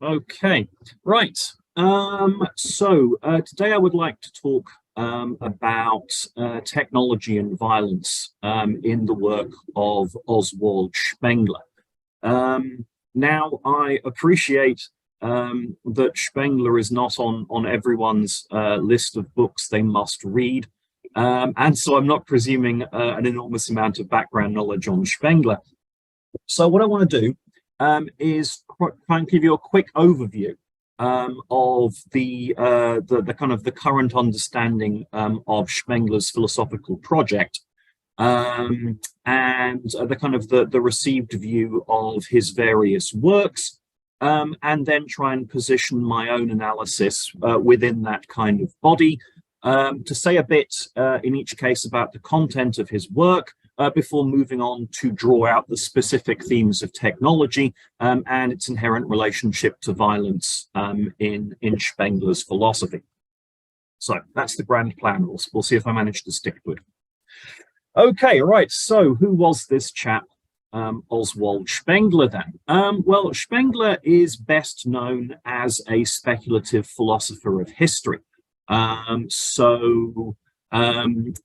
Okay, right. Today I would like to talk about technology and violence in the work of Oswald Spengler. Now, I appreciate that Spengler is not on everyone's list of books they must read, and so I'm not presuming an enormous amount of background knowledge on Spengler. So what I want to do is try and give you a quick overview of the kind of the current understanding of Spengler's philosophical project, and the kind of the received view of his various works, and then try and position my own analysis within that kind of body, to say a bit in each case about the content of his work, before moving on to draw out the specific themes of technology and its inherent relationship to violence in Spengler's philosophy. So that's the grand plan. We'll see if I manage to stick to it. Okay, right. So who was this chap, Oswald Spengler, then? Well, Spengler is best known as a speculative philosopher of history.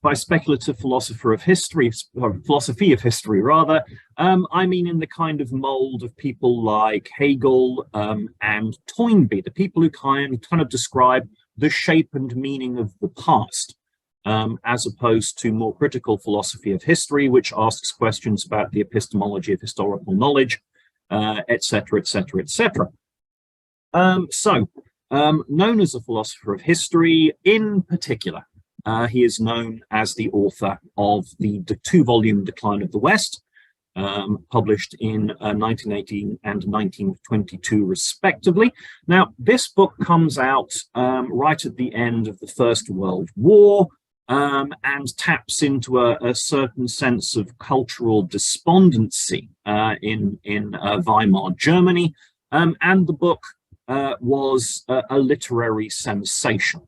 By speculative philosopher of history, or philosophy of history rather, I mean in the kind of mold of people like Hegel and Toynbee, the people who kind of describe the shape and meaning of the past, as opposed to more critical philosophy of history, which asks questions about the epistemology of historical knowledge, etc., etc., etc. Known as a philosopher of history, in particular, he is known as the author of the two-volume Decline of the West, published in 1918 and 1922, respectively. Now, this book comes out right at the end of the First World War, and taps into a certain sense of cultural despondency in Weimar Germany, and the book was a literary sensation.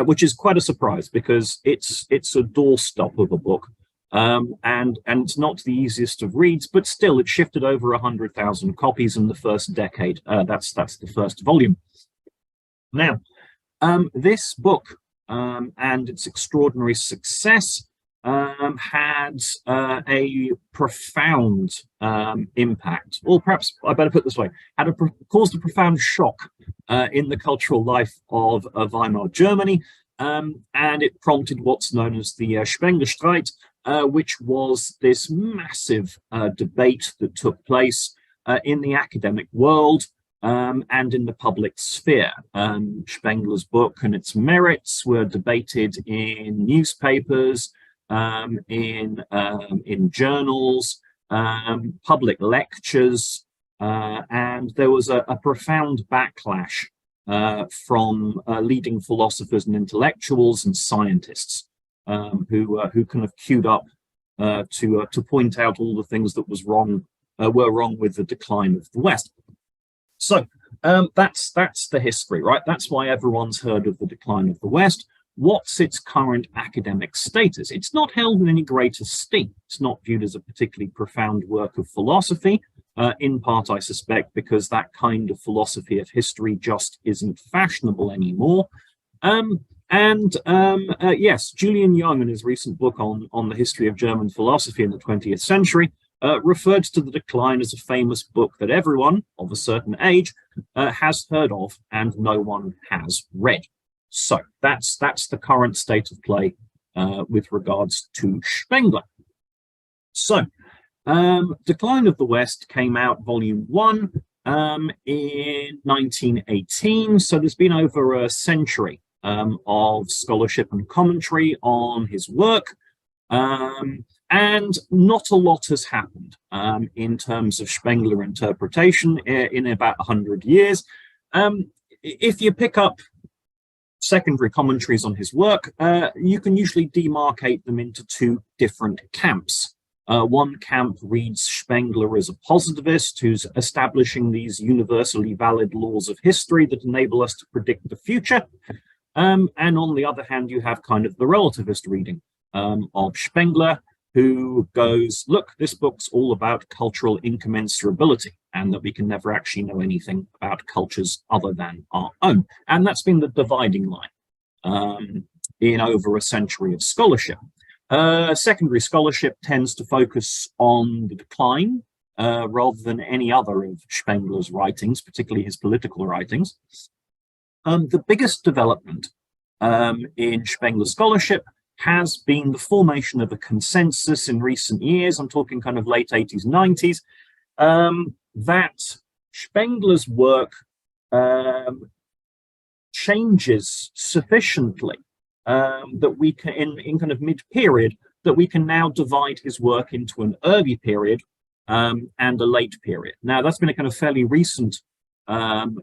Which is quite a surprise because it's a doorstop of a book, and it's not the easiest of reads, but still it shifted over 100,000 copies in the first decade. That's the first volume. Now, this book and its extraordinary success had a profound impact, or perhaps I better put it this way, caused a profound shock in the cultural life of Weimar Germany, and it prompted what's known as the Spenglerstreit, which was this massive debate that took place in the academic world and in the public sphere. Spengler's book and its merits were debated in newspapers, in journals, public lectures, and there was a profound backlash from leading philosophers and intellectuals and scientists who kind of queued up to point out all the things that were wrong with the decline of the West. So that's the history, right? That's why everyone's heard of the decline of the West. What's its current academic status? It's not held in any great esteem. It's not viewed as a particularly profound work of philosophy, in part, I suspect, because that kind of philosophy of history just isn't fashionable anymore. Yes, Julian Jung, in his recent book on the history of German philosophy in the 20th century, referred to the decline as a famous book that everyone of a certain age has heard of and no one has read. So that's the current state of play with regards to Spengler. So Decline of the West came out volume 1 in 1918. So there's been over a century of scholarship and commentary on his work. And not a lot has happened in terms of Spengler interpretation in about 100 years. If you pick up secondary commentaries on his work, you can usually demarcate them into two different camps. One camp reads Spengler as a positivist who's establishing these universally valid laws of history that enable us to predict the future. And on the other hand, you have kind of the relativist reading of Spengler, who goes, look, this book's all about cultural incommensurability, and that we can never actually know anything about cultures other than our own. And that's been the dividing line in over a century of scholarship. Secondary scholarship tends to focus on the decline rather than any other of Spengler's writings, particularly his political writings. The biggest development in Spengler's scholarship has been the formation of a consensus in recent years, I'm talking kind of late 80s, 90s, that Spengler's work changes sufficiently that we can, in kind of mid-period, that we can now divide his work into an early period and a late period. Now, that's been a kind of fairly recent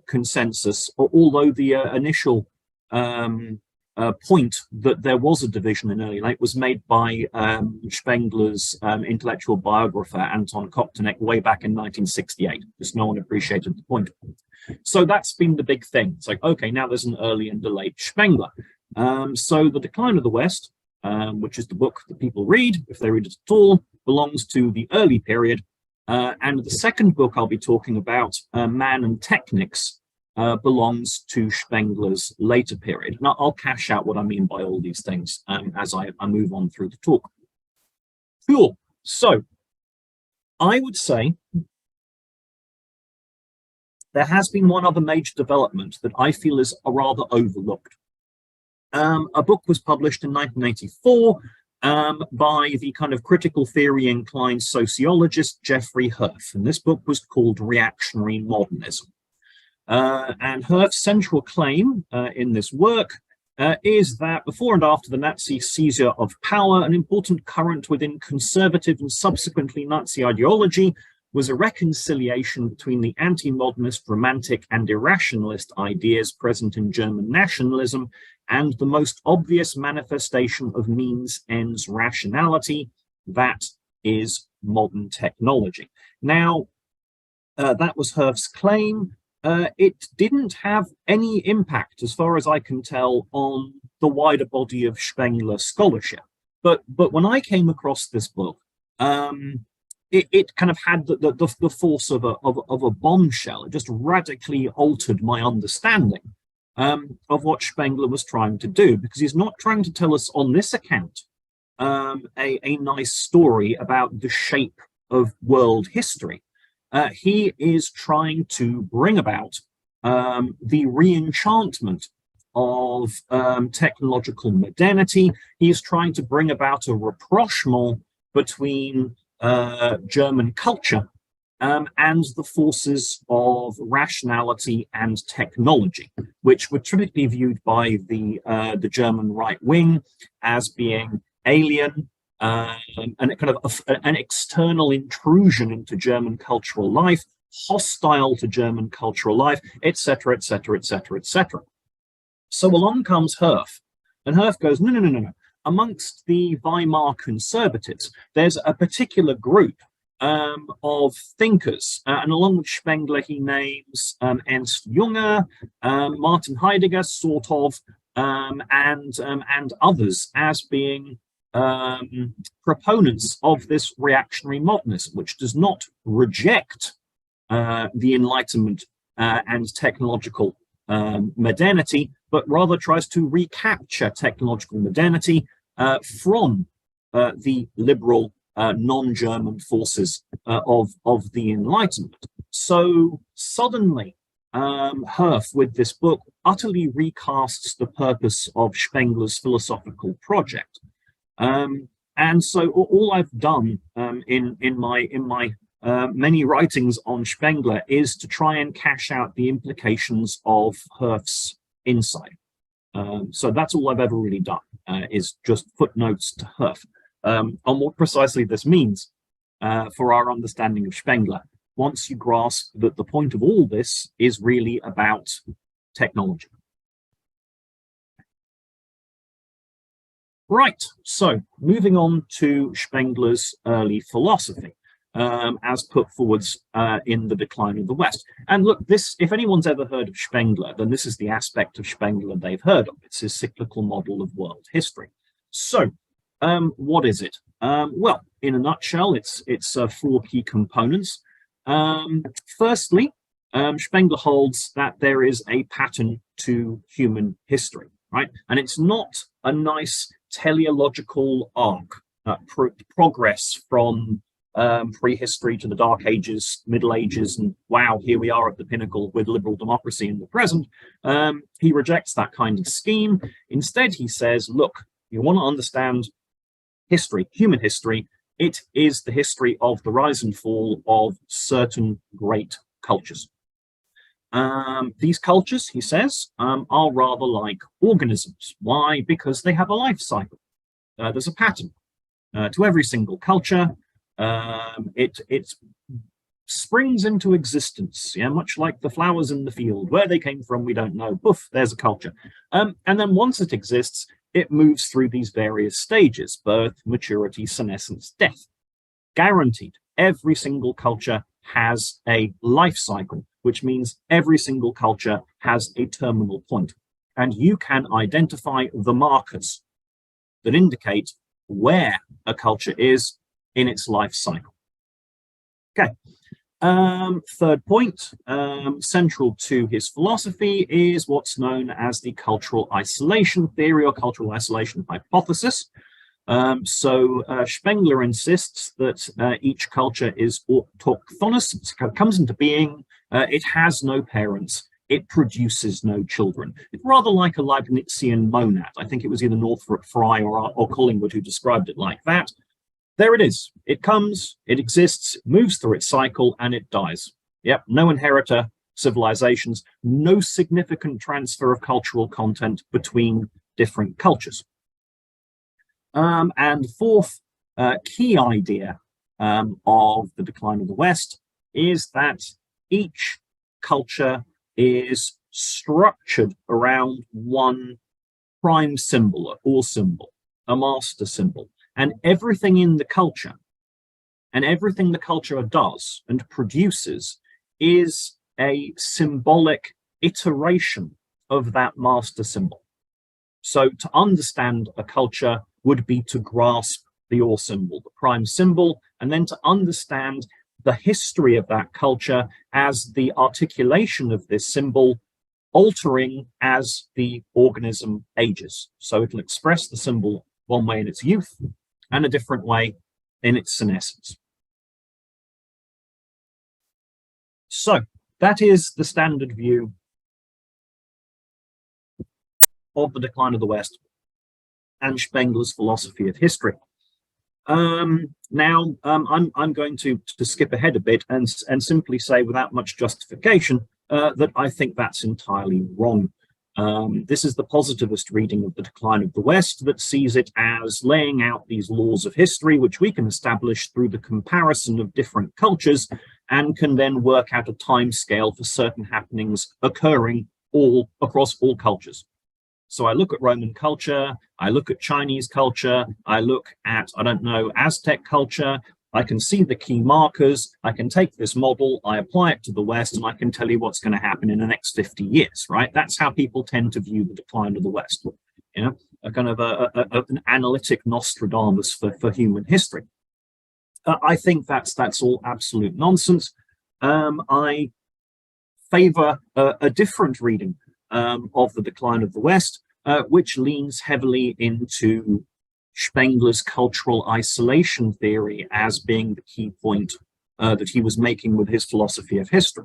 consensus, although the initial point that there was a division in early late was made by Spengler's intellectual biographer, Anton Koptonek, way back in 1968. Just no one appreciated the point. So that's been the big thing. It's like, okay, now there's an early and a late Spengler. So The Decline of the West, which is the book that people read, if they read it at all, belongs to the early period. And the second book I'll be talking about, Man and Technics, belongs to Spengler's later period. Now, I'll cash out what I mean by all these things as I move on through the talk. Cool. So I would say there has been one other major development that I feel is rather overlooked. A book was published in 1984 by the kind of critical theory inclined sociologist Jeffrey Herf, and this book was called Reactionary Modernism. And Herf's central claim in this work is that before and after the Nazi seizure of power, an important current within conservative and subsequently Nazi ideology was a reconciliation between the anti-modernist, romantic, and irrationalist ideas present in German nationalism and the most obvious manifestation of means-ends rationality, that is modern technology. Now, that was Herf's claim. It didn't have any impact, as far as I can tell, on the wider body of Spengler scholarship. But when I came across this book, it kind of had the force of a bombshell. It just radically altered my understanding of what Spengler was trying to do, because he's not trying to tell us on this account a nice story about the shape of world history. He is trying to bring about the re-enchantment of technological modernity. He's trying to bring about a rapprochement between German culture and the forces of rationality and technology, which were typically viewed by the German right wing as being alien, and kind of an external intrusion into German cultural life, hostile to German cultural life, etc., etc., etc., etc. So along comes Herf, and Herf goes, no. Amongst the Weimar conservatives, there's a particular group of thinkers, and along with Spengler, he names Ernst Jünger, Martin Heidegger, sort of, and others as being proponents of this reactionary modernism, which does not reject the Enlightenment and technological modernity, but rather tries to recapture technological modernity from the liberal non-German forces of the Enlightenment. So suddenly, Herf, with this book, utterly recasts the purpose of Spengler's philosophical project. And so all I've done in my many writings on Spengler is to try and cash out the implications of Herf's insight. So that's all I've ever really done, is just footnotes to Herf on what precisely this means for our understanding of Spengler, once you grasp that the point of all this is really about technology. Right, so moving on to Spengler's early philosophy, as put forwards in The Decline of the West. And look, this, if anyone's ever heard of Spengler, then this is the aspect of Spengler they've heard of. It's his cyclical model of world history. So What is it? Well, in a nutshell, it's four key components. Firstly, Spengler holds that there is a pattern to human history, right? And it's not a nice teleological arc, progress from prehistory to the Dark Ages, Middle Ages, and wow, here we are at the pinnacle with liberal democracy in the present. He rejects that kind of scheme. Instead, he says, look, you want to understand history, human history, it is the history of the rise and fall of certain great cultures. These cultures, he says, are rather like organisms. Why? Because they have a life cycle. There's a pattern to every single culture. It springs into existence, yeah, much like the flowers in the field. Where they came from, we don't know. Poof, there's a culture. And then once it exists, it moves through these various stages: birth, maturity, senescence, death. Guaranteed. Every single culture has a life cycle, which means every single culture has a terminal point. And you can identify the markers that indicate where a culture is in its life cycle. Okay. Third point, central to his philosophy, is what's known as the cultural isolation theory or cultural isolation hypothesis. Spengler insists that each culture is autochthonous. It comes into being, it has no parents, it produces no children. It's rather like a Leibnizian monad. I think it was either Northrop Frye or Collingwood who described it like that. There it is. It comes, it exists, moves through its cycle, and it dies. Yep, no inheritor civilizations, no significant transfer of cultural content between different cultures. And fourth key idea of the decline of the West is that each culture is structured around one prime symbol or symbol, a master symbol. And everything in the culture, and everything the culture does and produces, is a symbolic iteration of that master symbol. So to understand a culture would be to grasp the or symbol, the prime symbol, and then to understand the history of that culture as the articulation of this symbol altering as the organism ages. So it'll express the symbol one way in its youth and a different way in its senescence. So that is the standard view of the decline of the West and Spengler's philosophy of history. I'm going to skip ahead a bit and simply say, without much justification, that I think that's entirely wrong. This is the positivist reading of the decline of the West that sees it as laying out these laws of history, which we can establish through the comparison of different cultures and can then work out a time scale for certain happenings occurring all across all cultures. So I look at Roman culture, I look at Chinese culture, I look at, I don't know, Aztec culture, I can see the key markers, I can take this model, I apply it to the West, and I can tell you what's going to happen in the next 50 years, right? That's how people tend to view the decline of the West, you know, a kind of an analytic Nostradamus for human history. I think that's all absolute nonsense. I favor a different reading of the decline of the West, which leans heavily into Spengler's cultural isolation theory as being the key point that he was making with his philosophy of history.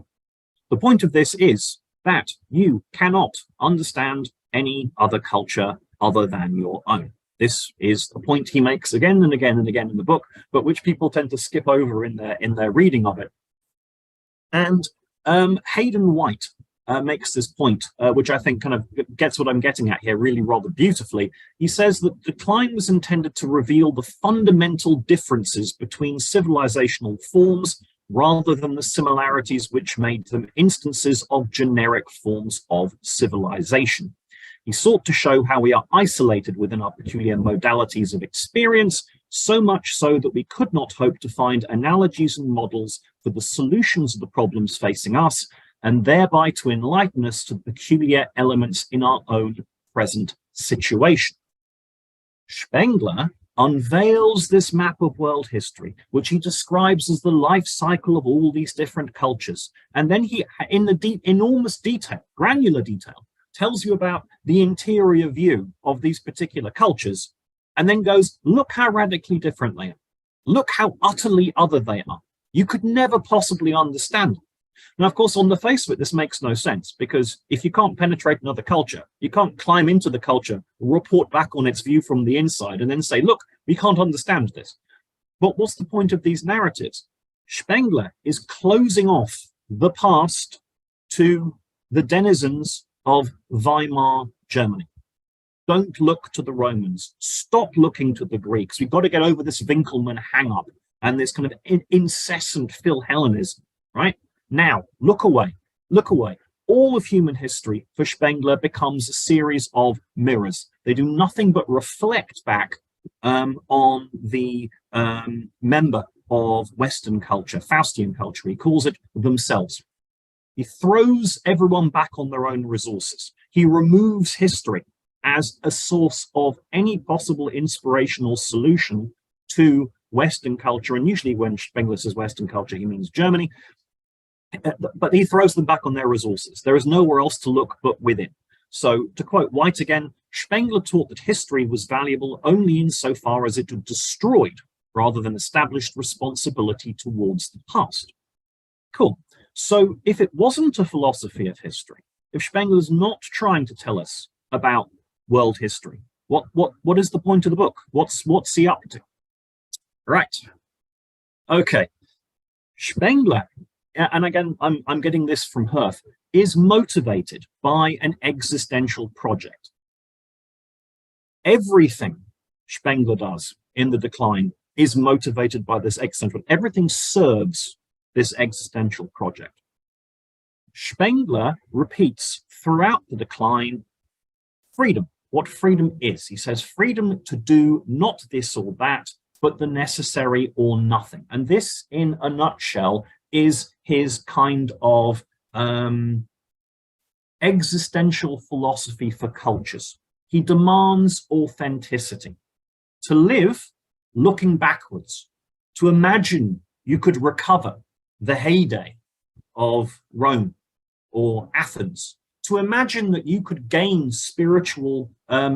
The point of this is that you cannot understand any other culture other than your own. This is the point he makes again and again and again in the book, but which people tend to skip over in their reading of it. And Hayden White makes this point, which I think kind of gets what I'm getting at here really rather beautifully. He says that decline was intended to reveal the fundamental differences between civilizational forms rather than the similarities which made them instances of generic forms of civilization. He sought to show how we are isolated within our peculiar modalities of experience, so much so that we could not hope to find analogies and models for the solutions of the problems facing us, and thereby to enlighten us to the peculiar elements in our own present situation. Spengler unveils this map of world history, which he describes as the life cycle of all these different cultures. And then he, in the enormous detail, granular detail, tells you about the interior view of these particular cultures, and then goes, look how radically different they are. Look how utterly other they are. You could never possibly understand them. Now, of course, on the face of it, this makes no sense, because if you can't penetrate another culture, you can't climb into the culture, report back on its view from the inside, and then say, look, we can't understand this. But what's the point of these narratives? Spengler is closing off the past to the denizens of Weimar Germany. Don't look to the Romans. Stop looking to the Greeks. We've got to get over this Winckelmann hang-up and this kind of incessant Philhellenism, right? Now, look away, look away. All of human history for Spengler becomes a series of mirrors. They do nothing but reflect back on the member of Western culture, Faustian culture. He calls it themselves. He throws everyone back on their own resources. He removes history as a source of any possible inspirational solution to Western culture. And usually when Spengler says Western culture, he means Germany. But he throws them back on their resources. There is nowhere else to look but within. So to quote White again, Spengler taught that history was valuable only insofar as it had destroyed rather than established responsibility towards the past. Cool. So if it wasn't a philosophy of history, if Spengler's not trying to tell us about world history, what is the point of the book? What's he up to? Right. Okay. Spengler, and again, I'm getting this from Herf, is motivated by an existential project. Everything Spengler does in The Decline is motivated by this existential. Everything serves this existential project. Spengler repeats throughout The Decline freedom, what freedom is. He says freedom to do not this or that, but the necessary or nothing. And this, in a nutshell, is his kind of existential philosophy for cultures. He demands authenticity. To live looking backwards, to imagine you could recover the heyday of Rome or Athens, to imagine that you could gain spiritual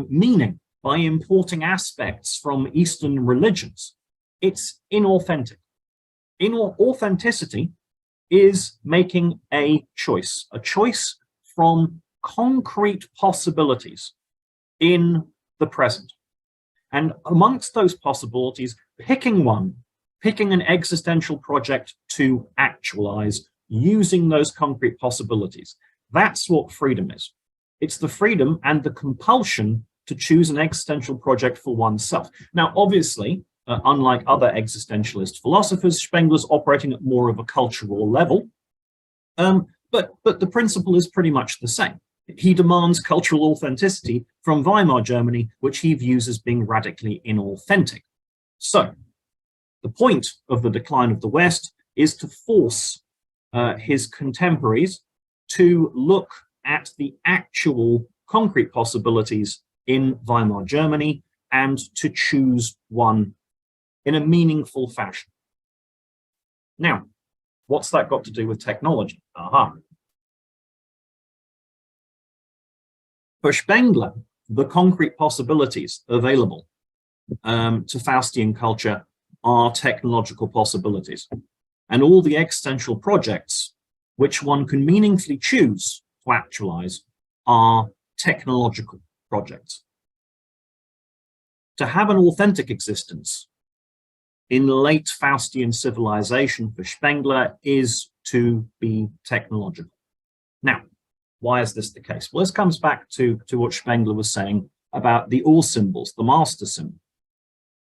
meaning by importing aspects from Eastern religions, it's inauthentic. Authenticity is making a choice from concrete possibilities in the present. And amongst those possibilities, picking an existential project to actualize using those concrete possibilities. That's what freedom is. It's the freedom and the compulsion to choose an existential project for oneself. Now, obviously, unlike other existentialist philosophers, Spengler's operating at more of a cultural level, but the principle is pretty much the same. He demands cultural authenticity from Weimar Germany, which he views as being radically inauthentic. So, the point of The Decline of the West is to force his contemporaries to look at the actual concrete possibilities in Weimar Germany and to choose one in a meaningful fashion. Now, what's that got to do with technology? For Spengler, the concrete possibilities available to Faustian culture are technological possibilities. And all the existential projects which one can meaningfully choose to actualize are technological projects. To have an authentic existence in late Faustian civilization for Spengler is to be technological. Now, why is this the case? Well, this comes back to what Spengler was saying about the all symbols, the master symbol.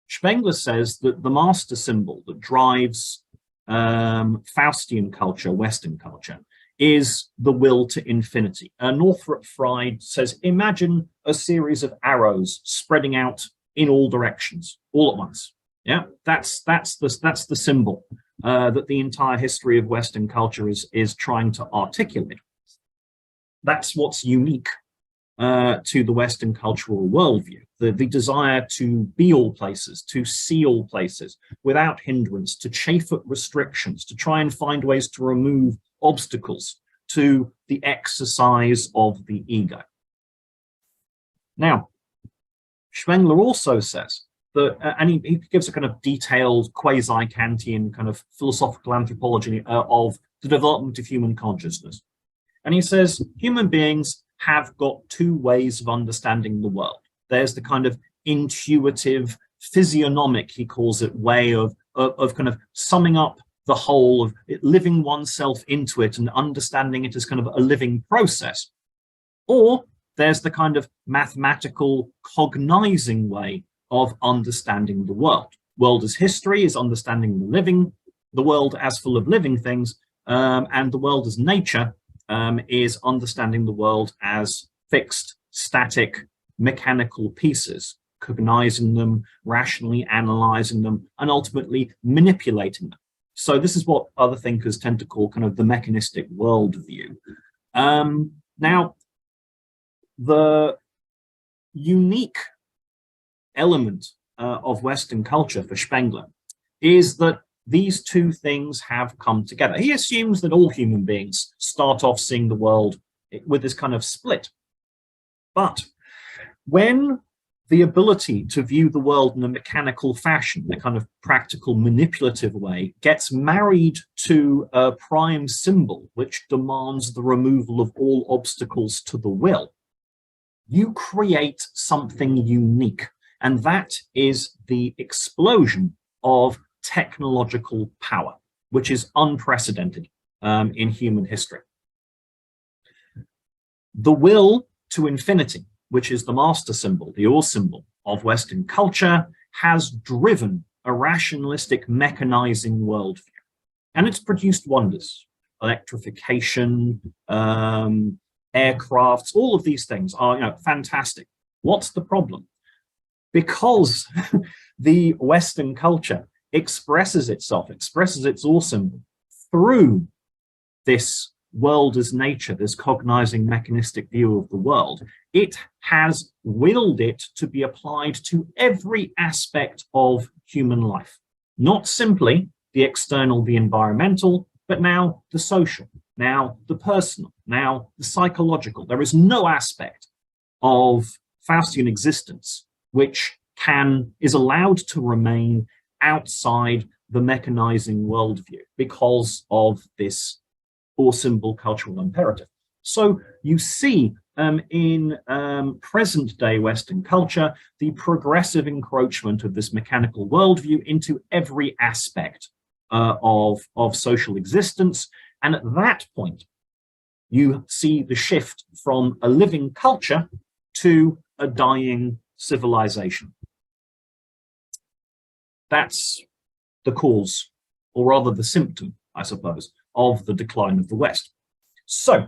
Spengler says that the master symbol that drives Faustian culture, Western culture, is the will to infinity. Northrop Frye says, imagine a series of arrows spreading out in all directions, all at once. Yeah, that's the symbol that the entire history of Western culture is trying to articulate. That's what's unique to the Western cultural worldview. The desire to be all places, to see all places without hindrance, to chafe at restrictions, to try and find ways to remove obstacles to the exercise of the ego. Now, Spengler also says that, and he gives a kind of detailed quasi-Kantian kind of philosophical anthropology of the development of human consciousness. And he says human beings have got two ways of understanding the world. There's the kind of intuitive, physiognomic, he calls it, way of kind of summing up the whole, of it, living oneself into it and understanding it as kind of a living process. Or there's the kind of mathematical, cognizing way of understanding the world. World as history is understanding the world as full of living things, and the world as nature is understanding the world as fixed, static, mechanical pieces, cognizing them, rationally analyzing them, and ultimately manipulating them. So this is what other thinkers tend to call kind of the mechanistic worldview. Now, the unique element of Western culture for Spengler is that these two things have come together. He assumes that all human beings start off seeing the world with this kind of split. But when the ability to view the world in a mechanical fashion, a kind of practical, manipulative way, gets married to a prime symbol, which demands the removal of all obstacles to the will, you create something unique. And that is the explosion of technological power, which is unprecedented in human history. The will to infinity, which is the master symbol, the ore symbol of Western culture, has driven a rationalistic mechanizing worldview. And it's produced wonders. Electrification, aircrafts, all of these things are fantastic. What's the problem? Because the Western culture expresses its ore symbol through this world as nature, this cognizing mechanistic view of the world, it has willed it to be applied to every aspect of human life. Not simply the external, the environmental, but now the social, now the personal, now the psychological. There is no aspect of Faustian existence which is allowed to remain outside the mechanizing worldview because of this ore symbol cultural imperative. So you see in present-day Western culture, the progressive encroachment of this mechanical worldview into every aspect of social existence. And at that point, you see the shift from a living culture to a dying civilization. That's the cause, or rather the symptom, I suppose, of the decline of the West. So,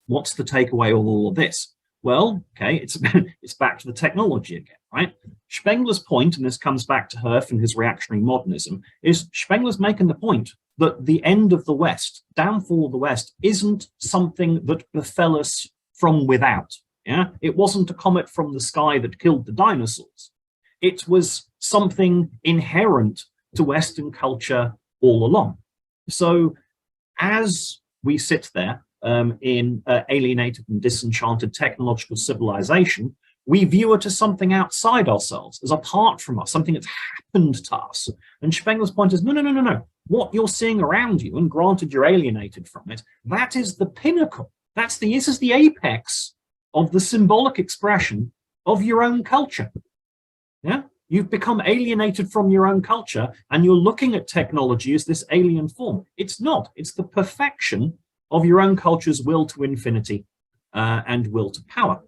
what's the takeaway of all of this? Well, okay, it's back to the technology again, right? Spengler's point, and this comes back to Herf and his reactionary modernism, is Spengler's making the point that the end of the West, downfall of the West, isn't something that befell us from without. Yeah, it wasn't a comet from the sky that killed the dinosaurs. It was something inherent to Western culture all along. So as we sit there in alienated and disenchanted technological civilization, we view it as something outside ourselves, as apart from us, something that's happened to us. And Spengler's point is, no. What you're seeing around you, and granted you're alienated from it, that is the pinnacle. This is the apex of the symbolic expression of your own culture. Yeah? You've become alienated from your own culture, and you're looking at technology as this alien form. It's not. It's the perfection of your own culture's will to infinity and will to power.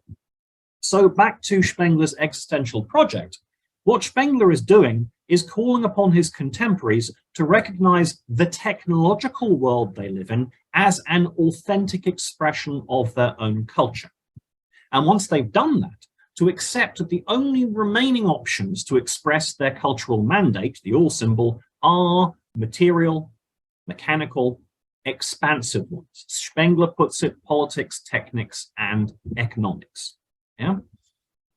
So back to Spengler's existential project. What Spengler is doing is calling upon his contemporaries to recognize the technological world they live in as an authentic expression of their own culture. And once they've done that, to accept that the only remaining options to express their cultural mandate, the ore symbol, are material, mechanical, expansive ones. Spengler puts it politics, technics, and economics. Yeah.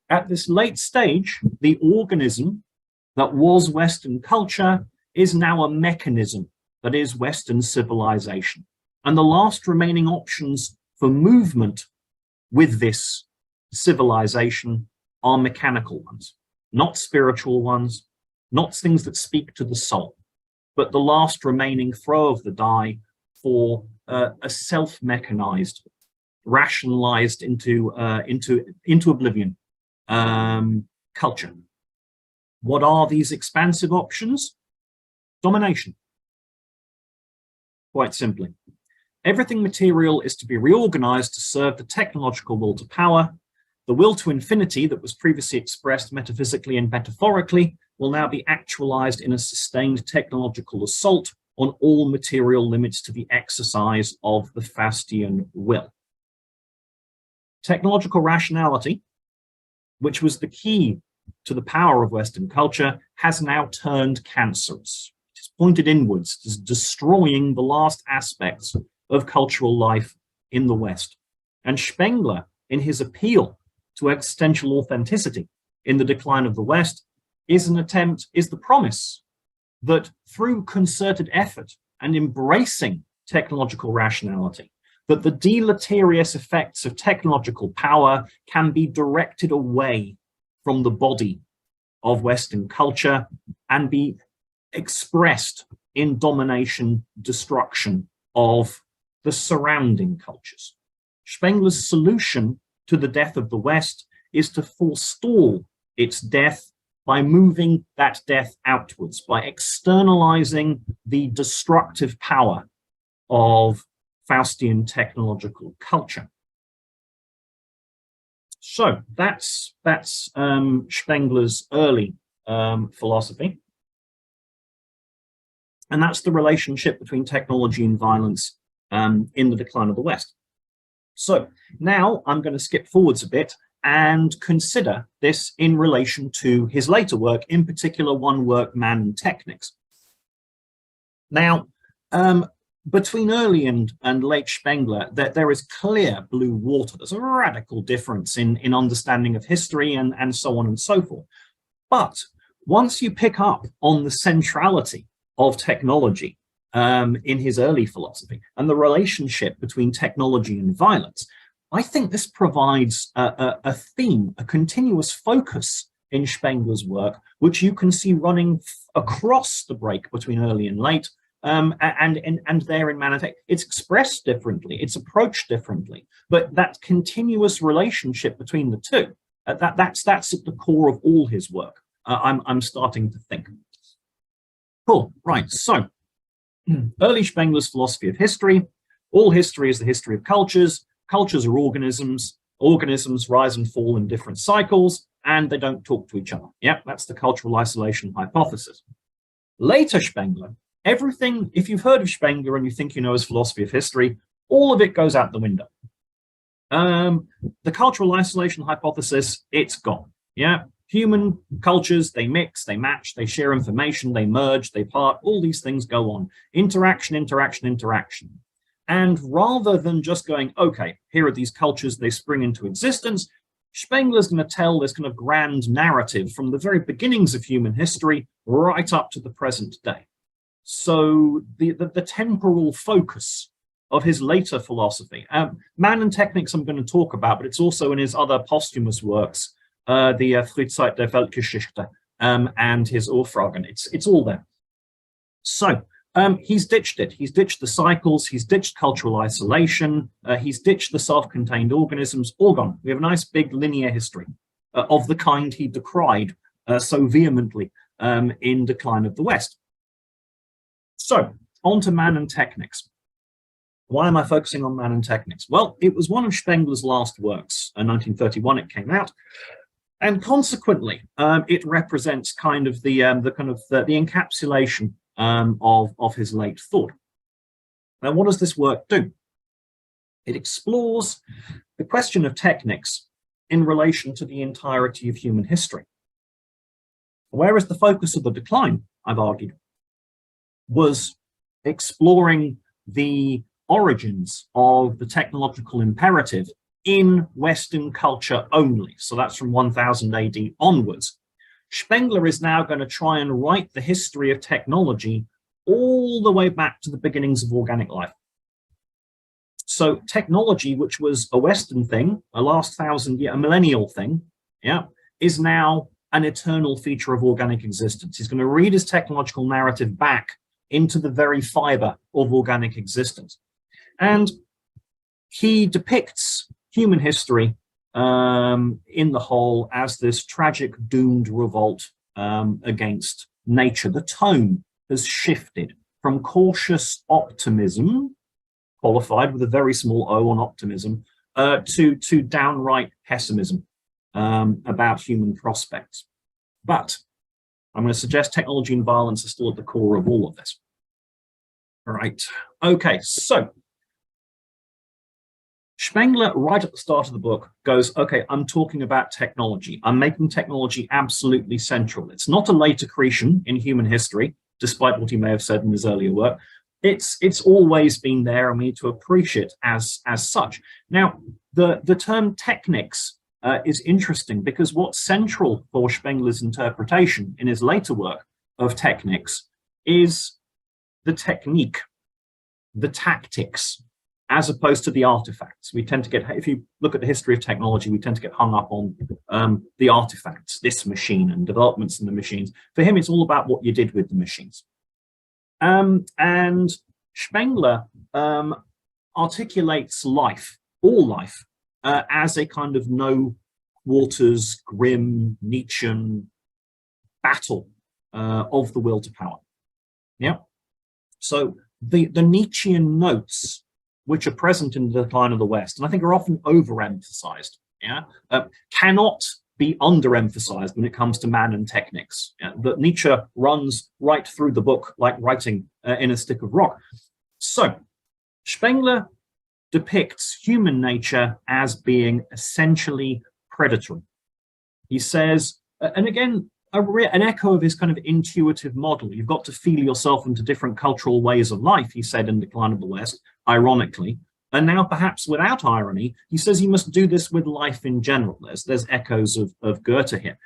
At this late stage, the organism that was Western culture is now a mechanism that is Western civilization. And the last remaining options for movement with this civilization are mechanical ones, not spiritual ones, not things that speak to the soul, but the last remaining throw of the die for a self-mechanized, rationalized into oblivion culture. What are these expansive options? Domination. Quite simply. Everything material is to be reorganized to serve the technological will to power. The will to infinity that was previously expressed metaphysically and metaphorically will now be actualized in a sustained technological assault on all material limits to the exercise of the Faustian will. Technological rationality, which was the key to the power of Western culture, has now turned cancerous. It is pointed inwards, it is destroying the last aspects of cultural life in the West. And Spengler, in his appeal to existential authenticity in the decline of the West, is the promise that through concerted effort and embracing technological rationality, that the deleterious effects of technological power can be directed away from the body of Western culture and be expressed in domination, destruction of the surrounding cultures. Spengler's solution to the death of the West is to forestall its death by moving that death outwards, by externalizing the destructive power of Faustian technological culture. So that's Spengler's early philosophy. And that's the relationship between technology and violence in the decline of the West. So now I'm going to skip forwards a bit and consider this in relation to his later work, in particular one work, Man and Technics. Now, between early and late Spengler, there is clear blue water. There's a radical difference in understanding of history and so on and so forth. But once you pick up on the centrality of technology in his early philosophy and the relationship between technology and violence, I think this provides a theme, a continuous focus in Spengler's work, which you can see running across the break between early and late, and there in Man and Technics. It's expressed differently, it's approached differently, but that continuous relationship between the two, that's at the core of all his work. I'm starting to think. Cool, right, so early Spengler's philosophy of history. All history is the history of cultures. Cultures are organisms. Organisms rise and fall in different cycles, and they don't talk to each other. Yep, that's the cultural isolation hypothesis. Later Spengler, everything, if you've heard of Spengler and you think you know his philosophy of history, all of it goes out the window. The cultural isolation hypothesis, it's gone. Yeah, human cultures, they mix, they match, they share information, they merge, they part, all these things go on. Interaction, interaction, interaction. And rather than just going, okay, here are these cultures, they spring into existence, Spengler's going to tell this kind of grand narrative from the very beginnings of human history right up to the present day. So the temporal focus of his later philosophy, Man and Technics I'm going to talk about, but it's also in his other posthumous works, the Frühzeit der Weltgeschichte and his Urfragen. It's all there. So he's ditched it. He's ditched the cycles. He's ditched cultural isolation. He's ditched the self-contained organisms. All gone. We have a nice big linear history of the kind he decried so vehemently in Decline of the West. So on to Man and Technics. Why am I focusing on Man and Technics? Well, it was one of Spengler's last works. In 1931, it came out. And consequently, it represents kind of the encapsulation of his late thought. Now, what does this work do? It explores the question of technics in relation to the entirety of human history. Whereas the focus of the decline, I've argued, was exploring the origins of the technological imperative in Western culture only. So that's from 1000 AD onwards. Spengler is now going to try and write the history of technology all the way back to the beginnings of organic life. So technology, which was a Western thing, a last 1,000 year, a millennial thing, yeah, is now an eternal feature of organic existence. He's going to read his technological narrative back into the very fiber of organic existence. And he depicts human history in the whole as this tragic, doomed revolt against nature. The tone has shifted from cautious optimism, qualified with a very small O on optimism, to downright pessimism about human prospects. But I'm going to suggest technology and violence are still at the core of all of this. All right. Okay, so Spengler, right at the start of the book, goes, okay, I'm talking about technology. I'm making technology absolutely central. It's not a late accretion in human history, despite what he may have said in his earlier work. It's always been there, and we need to appreciate it as such. Now, the term technics is interesting because what's central for Spengler's interpretation in his later work of technics is the technique, the tactics, as opposed to the artifacts. We tend to get, if you look at the history of technology, we tend to get hung up on the artifacts, this machine and developments in the machines. For him, it's all about what you did with the machines. And Spengler articulates life, all life, as a kind of no quarters, grim, Nietzschean battle of the will to power. Yeah. So the Nietzschean notes which are present in the decline of the West, and I think are often overemphasized, yeah, cannot be underemphasized when it comes to Man and Technics. Yeah? That Nietzsche runs right through the book like writing in a stick of rock. So Spengler depicts human nature as being essentially predatory. He says, and again, an echo of his kind of intuitive model. You've got to feel yourself into different cultural ways of life, he said in Decline of the West, ironically. And now, perhaps without irony, he says you must do this with life in general. There's echoes of Goethe here.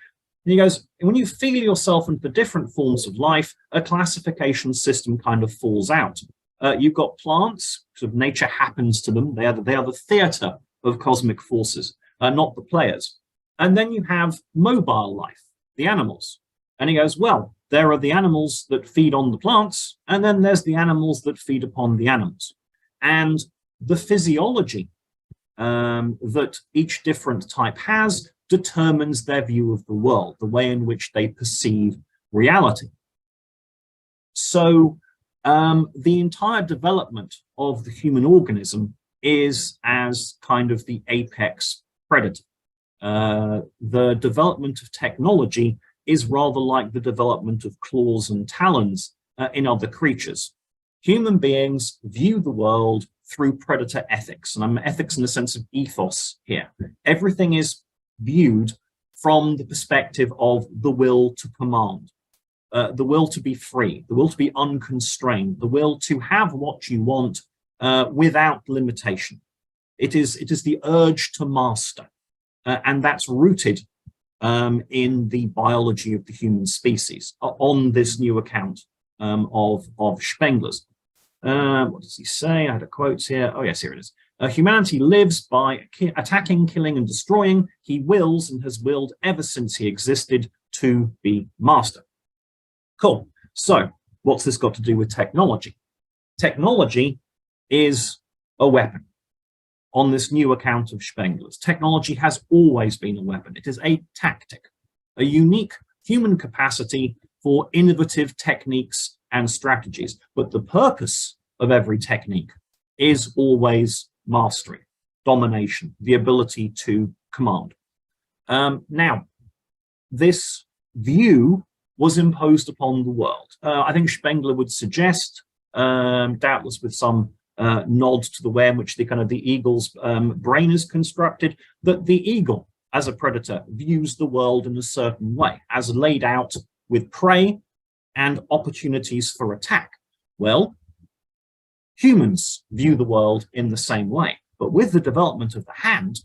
And he goes, when you feel yourself into the different forms of life, a classification system kind of falls out. You've got plants, sort of nature happens to them. They are the theater of cosmic forces, not the players. And then you have mobile life, the animals. And he goes, well, there are the animals that feed on the plants, and then there's the animals that feed upon the animals. And the physiology that each different type has determines their view of the world, the way in which they perceive reality. So the entire development of the human organism is as kind of the apex predator. The development of technology is rather like the development of claws and talons in other creatures. Human beings view the world through predator ethics, and I'm ethics in the sense of ethos here. Everything is viewed from the perspective of the will to command, the will to be free, the will to be unconstrained, the will to have what you want without limitation. It is the urge to master, and that's rooted in the biology of the human species on this new account of Spengler's. What does he say? I had a quote here. Oh, yes, here it is. Humanity lives by attacking, killing, and destroying. He wills and has willed ever since he existed to be master. Cool. So what's this got to do with technology? Technology is a weapon on this new account of Spengler's. Technology has always been a weapon. It is a tactic, a unique human capacity for innovative techniques and strategies. But the purpose of every technique is always mastery, domination, the ability to command. Now, this view was imposed upon the world. I think Spengler would suggest, doubtless with some nod to the way in which the eagle's brain is constructed, that the eagle, as a predator, views the world in a certain way, as laid out with prey and opportunities for attack. Well, Humans view the world in the same way, but with the development of the hand,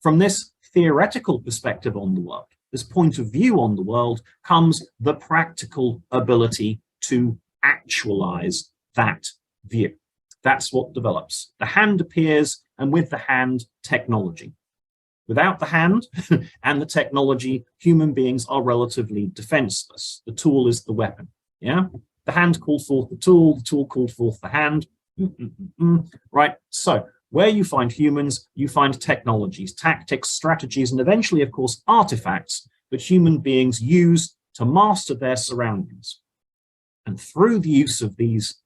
from this theoretical perspective on the world, this point of view on the world, comes the practical ability to actualize that view. That's what develops. The hand appears, and with the hand, technology. Without the hand and the technology, human beings are relatively defenseless. The tool is the weapon. Yeah, the hand called forth the tool called forth the hand. Right. So where you find humans, you find technologies, tactics, strategies, and eventually, of course, artifacts that human beings use to master their surroundings. And through the use of these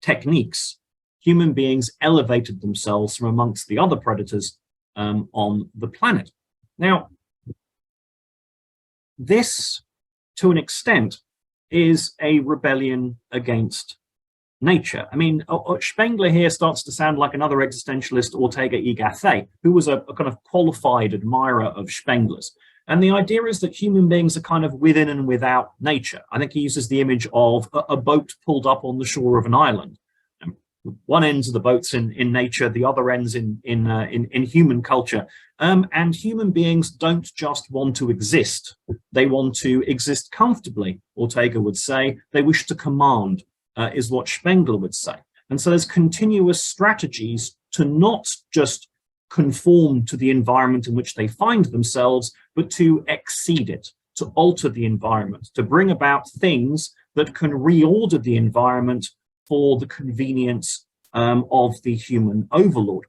techniques, human beings elevated themselves from amongst the other predators on the planet. Now, this, to an extent, is a rebellion against nature. I mean, Spengler here starts to sound like another existentialist, Ortega y Gasset, who was a kind of qualified admirer of Spengler's. And the idea is that human beings are kind of within and without nature. I think he uses the image of a boat pulled up on the shore of an island. One ends of the boat's in nature, the other ends in human culture. And human beings don't just want to exist. They want to exist comfortably, Ortega would say. They wish to command, is what Spengler would say. And so there's continuous strategies to not just conform to the environment in which they find themselves, but to exceed it, to alter the environment, to bring about things that can reorder the environment for the convenience of the human overlord.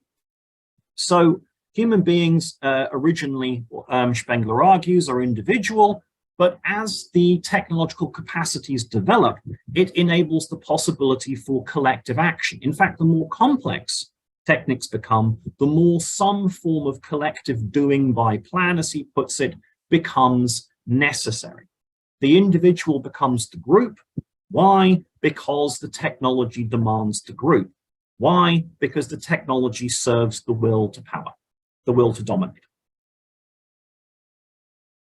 So human beings originally, Spengler argues, are individual, but as the technological capacities develop, it enables the possibility for collective action. In fact, the more complex techniques become, the more some form of collective doing by plan, as he puts it, becomes necessary. The individual becomes the group. Why? Because the technology demands the group. Why? Because the technology serves the will to power, the will to dominate.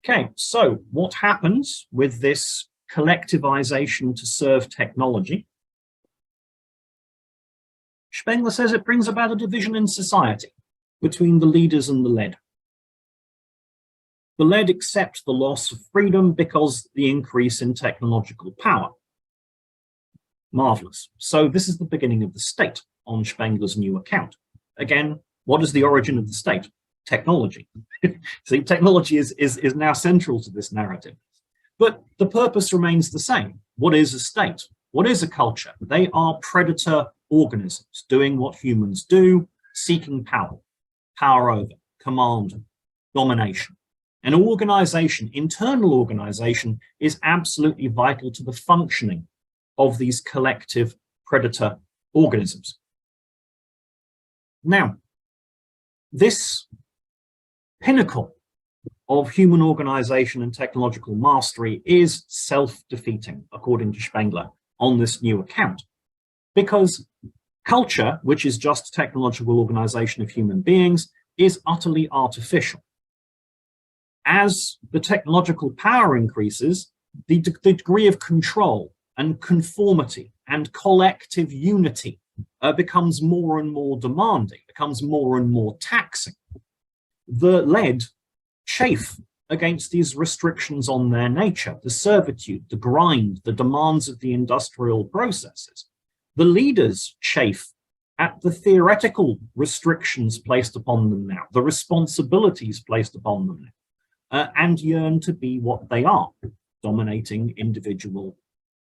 Okay, so what happens with this collectivization to serve technology? Spengler says it brings about a division in society between the leaders and the led. The led accept the loss of freedom because the increase in technological power. Marvelous. So this is the beginning of the state on Spengler's new account. Again, what is the origin of the state? Technology. See, technology is now central to this narrative. But the purpose remains the same. What is a state? What is a culture? They are predator organisms doing what humans do, seeking power, power over, command, domination. An organization, internal organization, is absolutely vital to the functioning of these collective predator organisms. Now, this pinnacle of human organization and technological mastery is self-defeating, according to Spengler, on this new account. Because culture, which is just technological organization of human beings, is utterly artificial. As the technological power increases, the degree of control and conformity and collective unity becomes more and more demanding, becomes more and more taxing. The led chafe against these restrictions on their nature, the servitude, the grind, the demands of the industrial processes. The leaders chafe at the theoretical restrictions placed upon them now, the responsibilities placed upon them now, and yearn to be what they are, dominating individual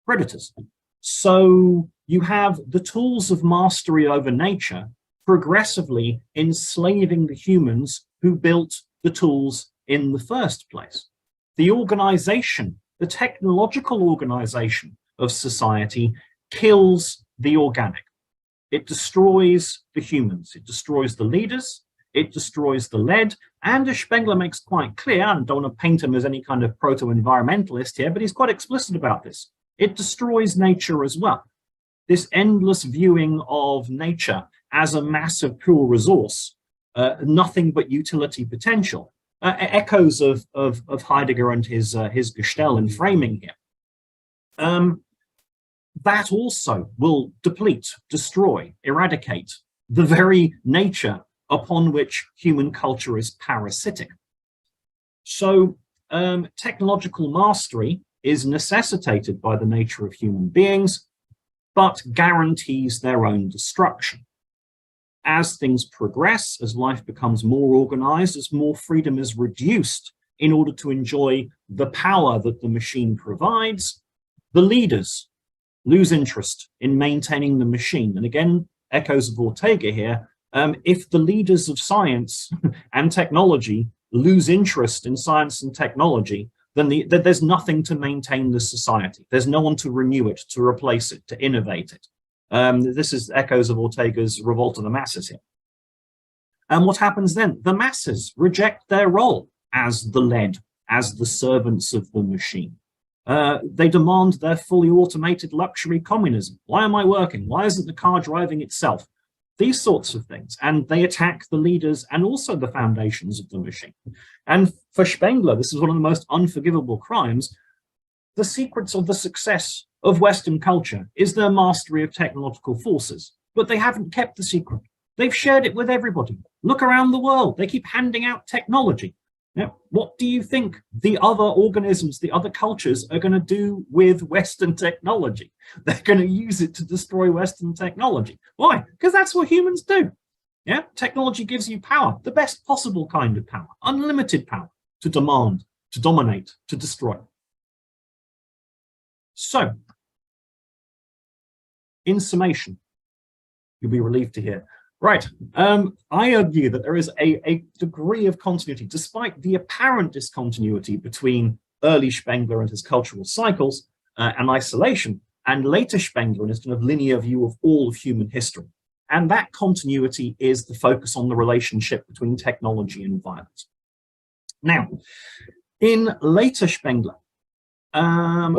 predators. So you have the tools of mastery over nature progressively enslaving the humans who built the tools in the first place. The organization, the technological organization of society kills the organic. It destroys the humans. It destroys the leaders. It destroys the led. And as Spengler makes quite clear, and don't want to paint him as any kind of proto-environmentalist here, but he's quite explicit about this. It destroys nature as well. This endless viewing of nature as a massive pure resource, nothing but utility potential, echoes of Heidegger and his Gestell and framing here. that also will deplete, destroy, eradicate the very nature upon which human culture is parasitic. So technological mastery is necessitated by the nature of human beings, but guarantees their own destruction. As things progress, as life becomes more organized, as more freedom is reduced in order to enjoy the power that the machine provides, the leaders lose interest in maintaining the machine. And again, echoes of Ortega here. If the leaders of science and technology lose interest in science and technology, then there's nothing to maintain the society. There's no one to renew it, to replace it, to innovate it. This is echoes of Ortega's Revolt of the Masses here. And what happens then? The masses reject their role as the led, as the servants of the machine. They demand their fully automated luxury communism. Why am I working? Why isn't the car driving itself? These sorts of things. And they attack the leaders and also the foundations of the machine. And for Spengler, this is one of the most unforgivable crimes. The secrets of the success of Western culture is their mastery of technological forces, but they haven't kept the secret. They've shared it with everybody. Look around the world. They keep handing out technology. Now, what do you think the other organisms, the other cultures are going to do with Western technology? They're going to use it to destroy Western technology. Why? Because that's what humans do. Yeah, technology gives you power, the best possible kind of power, unlimited power to demand, to dominate, to destroy. So, in summation, you'll be relieved to hear. Right, I argue that there is a degree of continuity, despite the apparent discontinuity between early Spengler and his cultural cycles and isolation, and later Spengler and his kind of linear view of all of human history. And that continuity is the focus on the relationship between technology and violence. Now, in later Spengler,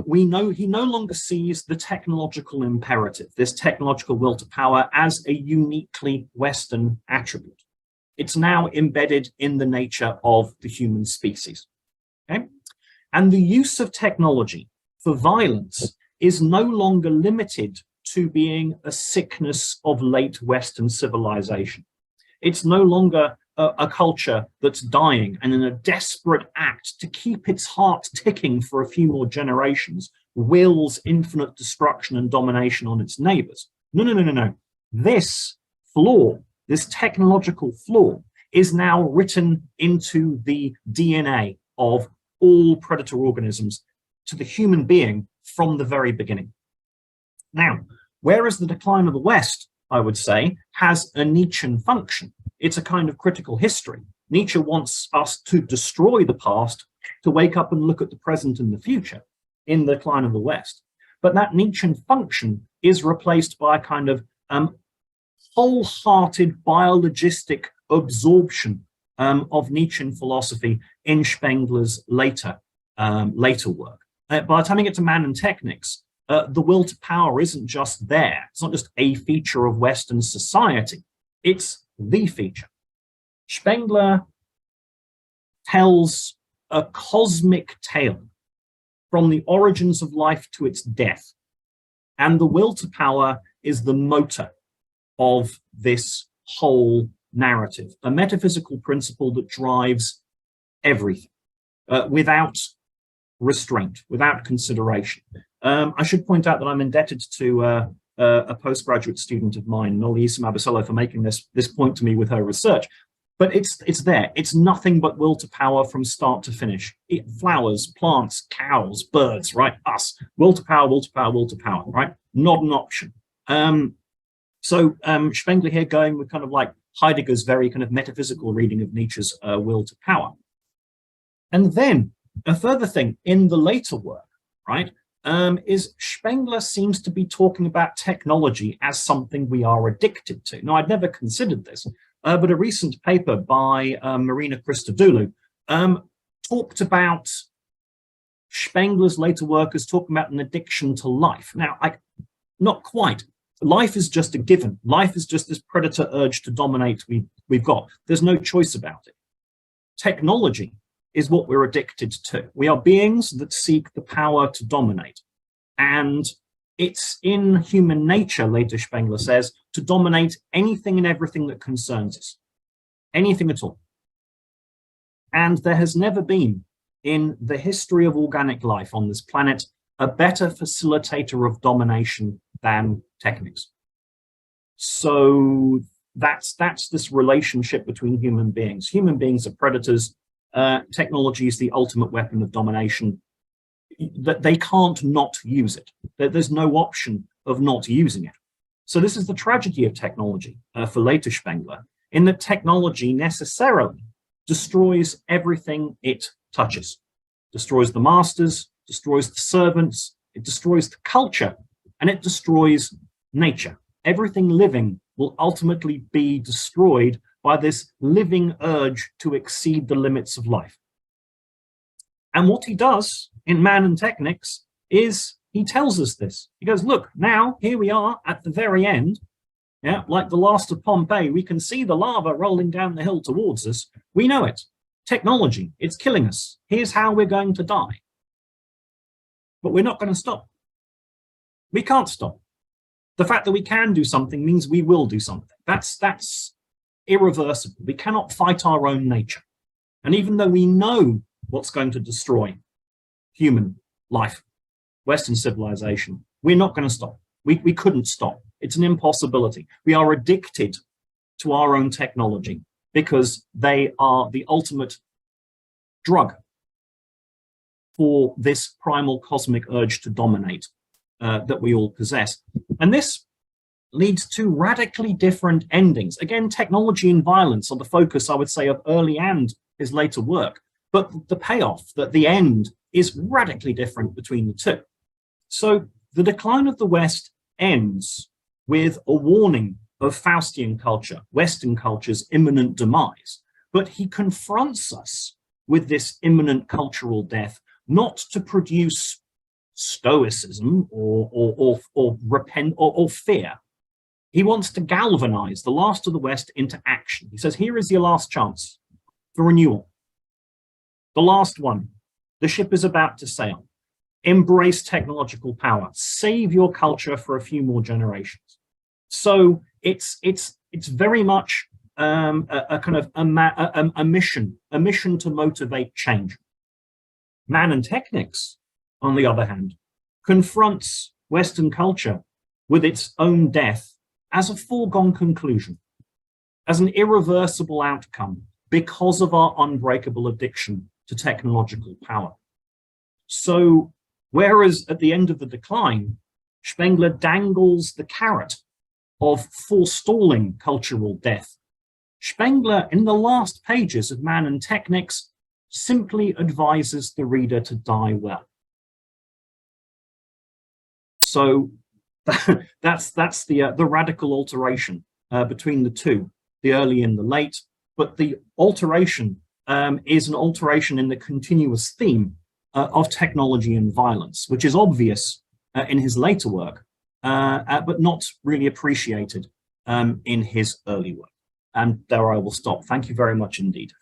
we know he no longer sees the technological imperative, this technological will to power, as a uniquely Western attribute. It's now embedded in the nature of the human species. Okay? And the use of technology for violence is no longer limited to being a sickness of late Western civilization. It's no longer a culture that's dying and in a desperate act to keep its heart ticking for a few more generations, wills infinite destruction and domination on its neighbors. No. This flaw, this technological flaw, is now written into the DNA of all predator organisms to the human being from the very beginning. Now, whereas the decline of the West, I would say, has a Nietzschean function. It's a kind of critical history. Nietzsche wants us to destroy the past, to wake up and look at the present and the future in the decline of the West. But that Nietzschean function is replaced by a kind of wholehearted biologistic absorption of Nietzschean philosophy in Spengler's later work. By the time you get to Man and Technics, the will to power isn't just there. It's not just a feature of Western society. It's the feature. Spengler tells a cosmic tale from the origins of life to its death. And the will to power is the motor of this whole narrative, a metaphysical principle that drives everything without restraint, without consideration. I should point out that I'm indebted to a postgraduate student of mine, Nolisa Mabusolo, for making this point to me with her research. But it's there. It's nothing but will to power from start to finish. Flowers, plants, cows, birds, right? Us. Will to power, will to power, will to power, right? Not an option. So Spengler here going with kind of like Heidegger's very kind of metaphysical reading of Nietzsche's will to power. And then a further thing in the later work, right, is Spengler seems to be talking about technology as something we are addicted to. Now, I'd never considered this, but a recent paper by Marina Christodoulou talked about Spengler's later work as talking about an addiction to life. Now, not quite. Life is just a given. Life is just this predator urge to dominate we've got. There's no choice about it. Technology is what we're addicted to. We are beings that seek the power to dominate. And it's in human nature, later Spengler says, to dominate anything and everything that concerns us, anything at all. And there has never been, in the history of organic life on this planet, a better facilitator of domination than technics. So that's this relationship between human beings. Human beings are predators. Technology is the ultimate weapon of domination. That they can't not use it. There's no option of not using it. So this is the tragedy of technology for later Spengler, in that technology necessarily destroys everything it touches. Destroys the masters, destroys the servants, it destroys the culture, and it destroys nature. Everything living will ultimately be destroyed by this living urge to exceed the limits of life. And what he does in Man and Technics is he tells us this. He goes, look, now here we are at the very end. Yeah, like the last of Pompeii, we can see the lava rolling down the hill towards us. We know it. Technology, it's killing us. Here's how we're going to die. But we're not going to stop. We can't stop. The fact that we can do something means we will do something. That's irreversible. We cannot fight our own nature. And even though we know what's going to destroy human life, Western civilization, we're not going to stop. We couldn't stop. It's an impossibility. We are addicted to our own technology because they are the ultimate drug for this primal cosmic urge to dominate that we all possess. And this leads to radically different endings. Again, technology and violence are the focus, I would say, of early and his later work. But the payoff, that the end, is radically different between the two. So the decline of the West ends with a warning of Faustian culture, Western culture's imminent demise. But he confronts us with this imminent cultural death, not to produce stoicism or repent or fear. He wants to galvanize the last of the West into action. He says, here is your last chance for renewal. The last one. The ship is about to sail. Embrace technological power. Save your culture for a few more generations. So it's very much a kind of a mission to motivate change. Man and Technics, on the other hand, confronts Western culture with its own death as a foregone conclusion, as an irreversible outcome because of our unbreakable addiction to technological power. So, whereas at the end of the decline, Spengler dangles the carrot of forestalling cultural death, Spengler, in the last pages of Man and Technics, simply advises the reader to die well. So that's the radical alteration between the two, the early and the late. But the alteration is an alteration in the continuous theme of technology and violence, which is obvious in his later work, but not really appreciated in his early work. And there I will stop. Thank you very much indeed.